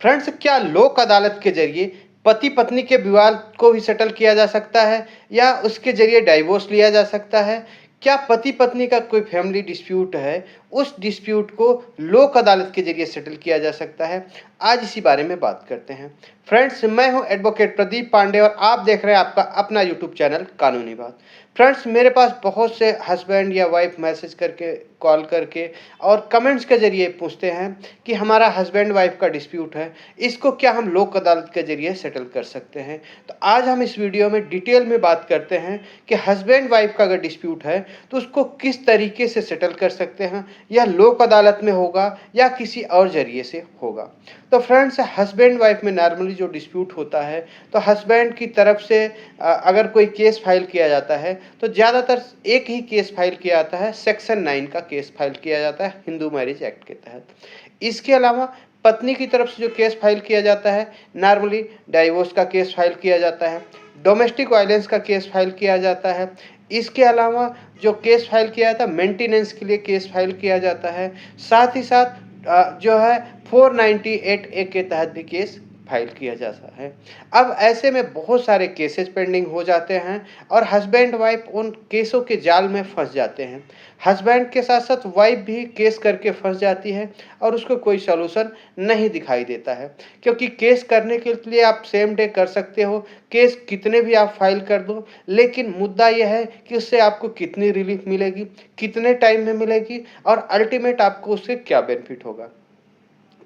Friends, क्या लोक अदालत के जरिए पति पत्नी के विवाद को भी सेटल किया जा सकता है या उसके जरिए डाइवोर्स लिया जा सकता है? क्या पति पत्नी का कोई फैमिली डिस्प्यूट है, उस डिस्प्यूट को लोक अदालत के जरिए सेटल किया जा सकता है? आज इसी बारे में बात करते हैं। फ्रेंड्स, मैं हूं एडवोकेट प्रदीप पांडे और आप देख रहे हैं आपका अपना यूट्यूब चैनल कानूनी बात। फ्रेंड्स, मेरे पास बहुत से हस्बैंड या वाइफ मैसेज करके, कॉल करके और कमेंट्स के जरिए पूछते हैं कि हमारा हस्बैंड वाइफ का डिस्प्यूट है, इसको क्या हम लोक अदालत के जरिए सेटल कर सकते हैं? तो आज हम इस वीडियो में डिटेल में बात करते हैं कि हस्बैंड वाइफ का अगर डिस्प्यूट है तो उसको किस तरीके से सेटल कर सकते हैं, या लोक अदालत में होगा या किसी और जरिए से होगा। तो फ्रेंड्स, हस्बैंड वाइफ में नॉर्मली जो डिस्प्यूट होता है, तो हस्बैंड की तरफ से अगर कोई केस फाइल किया जाता है तो ज़्यादातर एक ही केस फाइल किया जाता है, सेक्शन 9 का केस फाइल किया जाता है हिंदू मैरिज एक्ट के तहत। इसके अलावा पत्नी की तरफ से जो केस फाइल किया जाता है, नॉर्मली डाइवोर्स का केस फाइल किया जाता है, डोमेस्टिक वायलेंस का केस फाइल किया जाता है। इसके अलावा जो केस फाइल किया जाता है, मेंटेनेंस के लिए केस फाइल किया जाता है। साथ ही साथ जो है 498 ए के तहत भी केस फाइल किया जाता है। अब ऐसे में बहुत सारे केसेस पेंडिंग हो जाते हैं और हस्बैंड वाइफ उन केसों के जाल में फंस जाते हैं। हस्बैंड के साथ साथ वाइफ भी केस करके फंस जाती है और उसको कोई सॉल्यूशन नहीं दिखाई देता है, क्योंकि केस करने के लिए आप सेम डे कर सकते हो, केस कितने भी आप फाइल कर दो, लेकिन मुद्दा यह है कि उससे आपको कितनी रिलीफ मिलेगी, कितने टाइम में मिलेगी और अल्टीमेट आपको उससे क्या बेनिफिट होगा।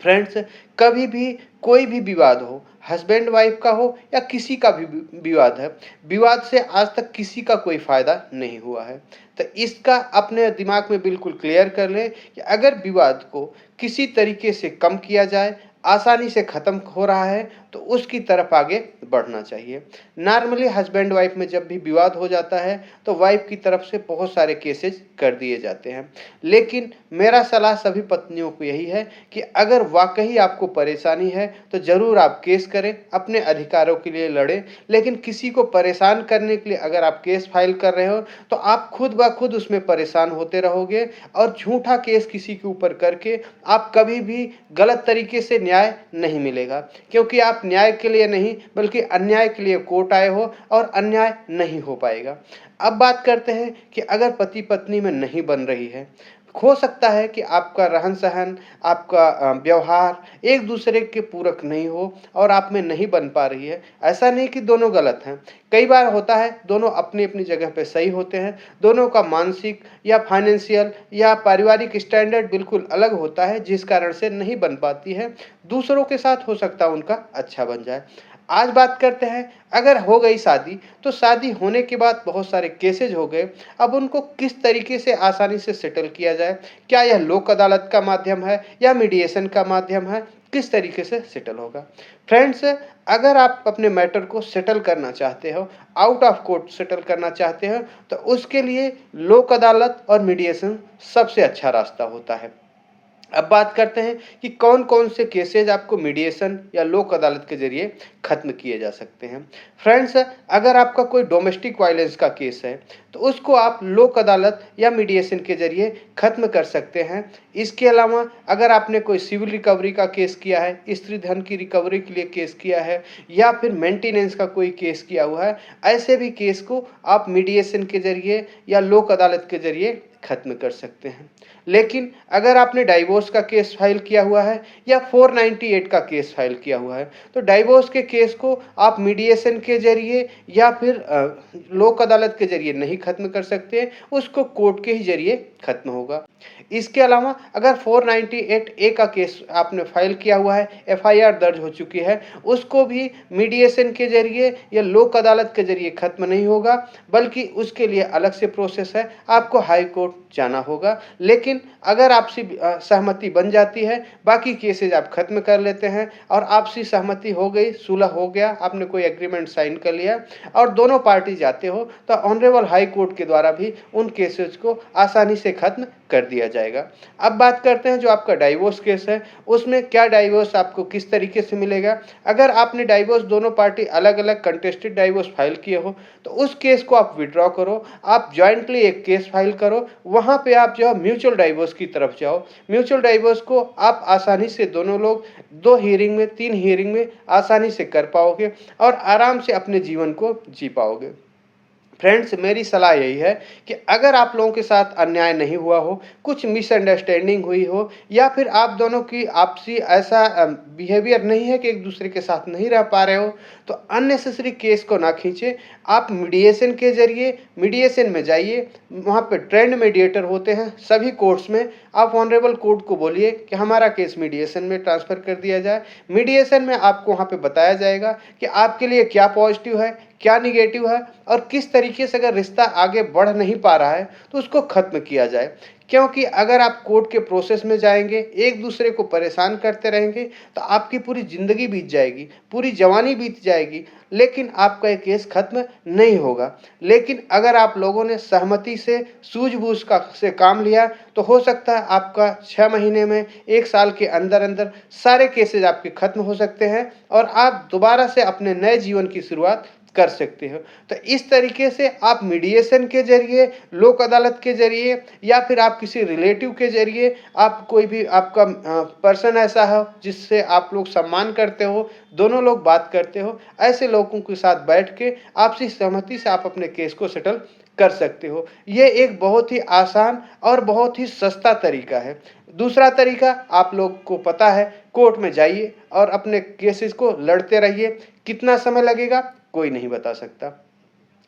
फ्रेंड्स, कभी भी कोई भी विवाद हो, हस्बैंड वाइफ का हो या किसी का भी विवाद है, विवाद से आज तक किसी का कोई फायदा नहीं हुआ है। तो इसका अपने दिमाग में बिल्कुल क्लियर कर लें कि अगर विवाद को किसी तरीके से कम किया जाए, आसानी से ख़त्म हो रहा है, तो उसकी तरफ आगे बढ़ना चाहिए। नॉर्मली हस्बैंड वाइफ में जब भी विवाद हो जाता है तो वाइफ की तरफ से बहुत सारे केसेस कर दिए जाते हैं, लेकिन मेरा सलाह सभी पत्नियों को यही है कि अगर वाकई आपको परेशानी है तो ज़रूर आप केस करें, अपने अधिकारों के लिए लड़ें। लेकिन किसी को परेशान करने के लिए अगर आप केस फाइल कर रहे हो तो आप खुद ब खुद उसमें परेशान होते रहोगे और झूठा केस किसी के ऊपर करके आप कभी भी गलत तरीके से न्याय नहीं मिलेगा, क्योंकि आप न्याय के लिए नहीं बल्कि अन्याय के लिए कोर्ट आए हो और अन्याय नहीं हो पाएगा। अब बात करते हैं कि अगर पति पत्नी में नहीं बन रही है, हो सकता है कि आपका रहन सहन, आपका व्यवहार एक दूसरे के पूरक नहीं हो और आप में नहीं बन पा रही है। ऐसा नहीं कि दोनों गलत हैं, कई बार होता है दोनों अपनी अपनी जगह पे सही होते हैं, दोनों का मानसिक या फाइनेंशियल या पारिवारिक स्टैंडर्ड बिल्कुल अलग होता है, जिस कारण से नहीं बन पाती है। दूसरों के साथ हो सकता है उनका अच्छा बन जाए। आज बात करते हैं, अगर हो गई शादी तो शादी होने के बाद बहुत सारे केसेज हो गए, अब उनको किस तरीके से आसानी से सेटल किया जाए? क्या यह लोक अदालत का माध्यम है या मीडिएशन का माध्यम है? किस तरीके से सेटल होगा? फ्रेंड्स, अगर आप अपने मैटर को सेटल करना चाहते हो, आउट ऑफ कोर्ट सेटल करना चाहते हो, तो उसके लिए लोक अदालत और मीडिएशन सबसे अच्छा रास्ता होता है। अब बात करते हैं कि कौन कौन से केसेज आपको मीडिएशन या लोक अदालत के जरिए खत्म किए जा सकते हैं। फ्रेंड्स, अगर आपका कोई डोमेस्टिक वायलेंस का केस है तो उसको आप लोक अदालत या मीडिएशन के जरिए खत्म कर सकते हैं। इसके अलावा अगर आपने कोई सिविल रिकवरी का केस किया है, स्त्री धन की रिकवरी के लिए केस किया है या फिर मेंटेनेंस का कोई केस किया हुआ है, ऐसे भी केस को आप मीडिएशन के जरिए या लोक अदालत के जरिए खत्म कर सकते हैं। लेकिन अगर आपने डाइवोर्स का केस फाइल किया हुआ है या 498 का केस फाइल किया हुआ है, तो डाइवोर्स के केस को आप मीडिएशन के जरिए या फिर लोक अदालत के जरिए नहीं खत्म कर सकते, उसको कोर्ट के ही जरिए खत्म होगा। इसके अलावा अगर 498 ए का केस आपने फाइल किया हुआ है, एफआईआर दर्ज हो चुकी है, उसको भी मीडिएशन के जरिए या लोक अदालत के जरिए खत्म नहीं होगा, बल्कि उसके लिए अलग से प्रोसेस है, आपको हाई कोर्ट जाना होगा। लेकिन अगर आपसी सहमति बन जाती है, बाकी केसेज आप खत्म कर लेते हैं और आपसी सहमति हो गई, सुलह हो गया, आपने कोई एग्रीमेंट साइन कर लिया और दोनों पार्टी जाते हो, तो ऑनरेबल हाई कोर्ट के द्वारा भी उन केसेज को आसानी से खत्म कर दिया जाएगा। अब बात करते हैं जो आपका डाइवोर्स केस है, उसमें क्या डाइवोर्स आपको किस तरीके से मिलेगा। अगर आपने डाइवोर्स दोनों पार्टी अलग-अलग कंटेस्टेड डाइवोर्स फाइल किए हो, तो उस केस को आप विथड्रॉ करो, आप जॉइंटली एक केस फाइल करो, वहाँ पे आप जो है म्यूचुअल डाइवोर्स की तरफ जाओ। म्यूचुअल डाइवोर्स को आप आसानी से दोनों लोग 2 हियरिंग में, 3 हियरिंग में आसानी से कर पाओगे और आराम से अपने जीवन को जी पाओगे। फ्रेंड्स, मेरी सलाह यही है कि अगर आप लोगों के साथ अन्याय नहीं हुआ हो, कुछ मिसअंडरस्टैंडिंग हुई हो या फिर आप दोनों की आपसी ऐसा बिहेवियर नहीं है कि एक दूसरे के साथ नहीं रह पा रहे हो, तो अननेसेसरी केस को ना खींचे। आप मीडिएशन के ज़रिए मीडिएशन में जाइए, वहाँ पे ट्रेंड मीडिएटर होते हैं सभी कोर्ट्स में। आप ऑनरेबल कोर्ट को बोलिए कि हमारा केस मीडिएशन में ट्रांसफ़र कर दिया जाए। मीडिएशन में आपको वहाँ पे बताया जाएगा कि आपके लिए क्या पॉजिटिव है, क्या निगेटिव है और किस तरीके से अगर रिश्ता आगे बढ़ नहीं पा रहा है तो उसको ख़त्म किया जाए। क्योंकि अगर आप कोर्ट के प्रोसेस में जाएंगे, एक दूसरे को परेशान करते रहेंगे, तो आपकी पूरी ज़िंदगी बीत जाएगी, पूरी जवानी बीत जाएगी, लेकिन आपका ये केस ख़त्म नहीं होगा। लेकिन अगर आप लोगों ने सहमति से, सूझबूझ का से काम लिया, तो हो सकता है आपका 6 महीने में, 1 साल के अंदर-अंदर सारे केसेज़ आपके ख़त्म हो सकते हैं और आप दोबारा से अपने नए जीवन की शुरुआत कर सकते हो। तो इस तरीके से आप मीडिएशन के ज़रिए, लोक अदालत के ज़रिए या फिर आप किसी रिलेटिव के ज़रिए, आप कोई भी आपका पर्सन ऐसा हो जिससे आप लोग सम्मान करते हो, दोनों लोग बात करते हो, ऐसे लोगों के साथ बैठ के आपसी सहमति से आप अपने केस को सेटल कर सकते हो। ये एक बहुत ही आसान और बहुत ही सस्ता तरीका है। दूसरा तरीका आप लोग को पता है, कोर्ट में जाइए और अपने केसेस को लड़ते रहिए। कितना समय लगेगा कोई नहीं बता सकता।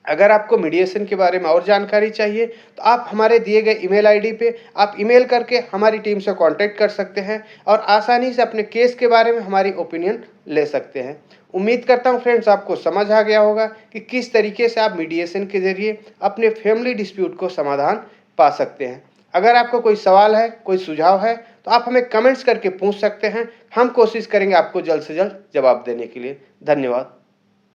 अगर आपको मीडिएशन के बारे में और जानकारी चाहिए, तो आप हमारे दिए गए ईमेल आईडी पे आप ईमेल करके हमारी टीम से कांटेक्ट कर सकते हैं और आसानी से अपने केस के बारे में हमारी ओपिनियन ले सकते हैं। उम्मीद करता हूँ फ्रेंड्स, आपको समझ आ गया होगा कि किस तरीके से आप मीडिएशन के ज़रिए अपने फैमिली डिस्प्यूट को समाधान पा सकते हैं। अगर आपको कोई सवाल है, कोई सुझाव है, तो आप हमें कमेंट्स करके पूछ सकते हैं। हम कोशिश करेंगे आपको जल्द से जल्द जवाब देने के लिए। धन्यवाद।